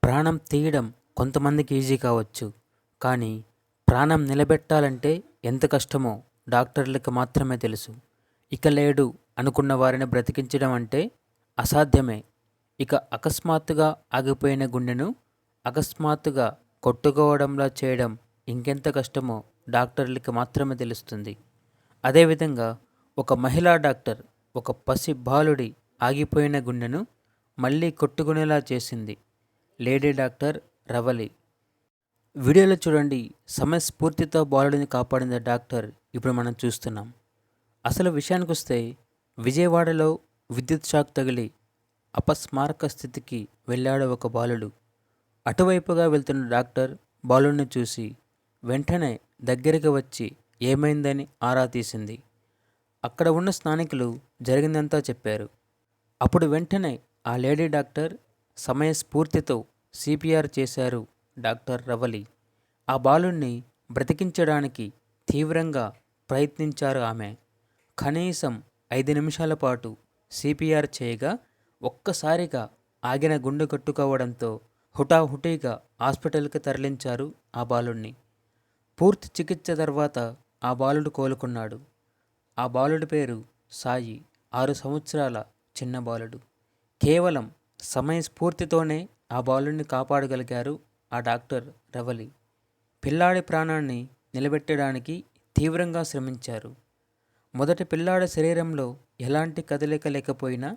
ప్రాణం తీయడం కొంతమందికి ఈజీ కావచ్చు. కానీ ప్రాణం నిలబెట్టాలంటే ఎంత కష్టమో డాక్టర్లకు మాత్రమే తెలుసు. ఇక లేడు అనుకున్న వారిని బ్రతికించడం అంటే అసాధ్యమే. ఇక అకస్మాత్తుగా ఆగిపోయిన గుండెను అకస్మాత్తుగా కొట్టుకోవడంలా చేయడం ఇంకెంత కష్టమో డాక్టర్లకు మాత్రమే తెలుస్తుంది. అదేవిధంగా ఒక మహిళా డాక్టర్ ఒక పసి బాలుడి ఆగిపోయిన గుండెను మళ్ళీ కొట్టుకునేలా చేసింది. Lady doctor Ravali. వీడియోలో చూడండి, సమయస్ఫూర్తితో బాలుడిని కాపాడిన డాక్టర్ ఇప్పుడు మనం చూస్తున్నాం. అసలు విషయానికొస్తే విజయవాడలో విద్యుత్ షాక్ తగిలి అపస్మారక స్థితికి వెళ్ళాడు ఒక బాలుడు. అటువైపుగా వెళ్తున్న డాక్టర్ బాలుడిని చూసి వెంటనే దగ్గరికి వచ్చి ఏమైందని ఆరా తీసింది. అక్కడ ఉన్న స్థానికులు జరిగిందంతా చెప్పారు. అప్పుడు వెంటనే ఆ లేడీ డాక్టర్ సమయస్ఫూర్తితో సిపిఆర్ చేశారు డాక్టర్ రవలి. ఆ బాలుణ్ణి బ్రతికించడానికి తీవ్రంగా ప్రయత్నించారు ఆమె. కనీసం 5 నిమిషాల పాటు సిపిఆర్ చేయగా ఒక్కసారిగా ఆగిన గుండె కొట్టుకోవడంతో హుటాహుటిగా హాస్పిటల్కి తరలించారు ఆ బాలుణ్ణి. పూర్తి చికిత్స తర్వాత ఆ బాలుడు కోలుకున్నాడు. ఆ బాలుడి పేరు సాయి. 6 సంవత్సరాల చిన్న బాలుడు. కేవలం సమయస్ఫూర్తితోనే ఆ బాలుడిని కాపాడగలిగారు ఆ డాక్టర్ రవలి. పిల్లాడి ప్రాణాన్ని నిలబెట్టడానికి తీవ్రంగా శ్రమించారు. మొదట పిల్లాడి శరీరంలో ఎలాంటి కదలిక లేకపోయినా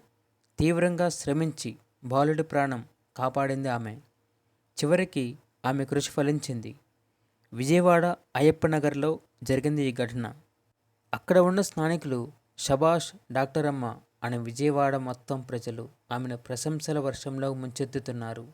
తీవ్రంగా శ్రమించి బాలుడి ప్రాణం కాపాడింది ఆమె. చివరికి ఆమె కృషి ఫలించింది. విజయవాడ అయ్యప్పనగర్లో జరిగింది ఈ ఘటన. అక్కడ ఉన్న స్థానికులు శభాష్ డాక్టర్ అమ్మ అని, విజయవాడ మొత్తం ప్రజలు ఆమెను ప్రశంసల వర్షంలో ముంచెత్తుతున్నారు.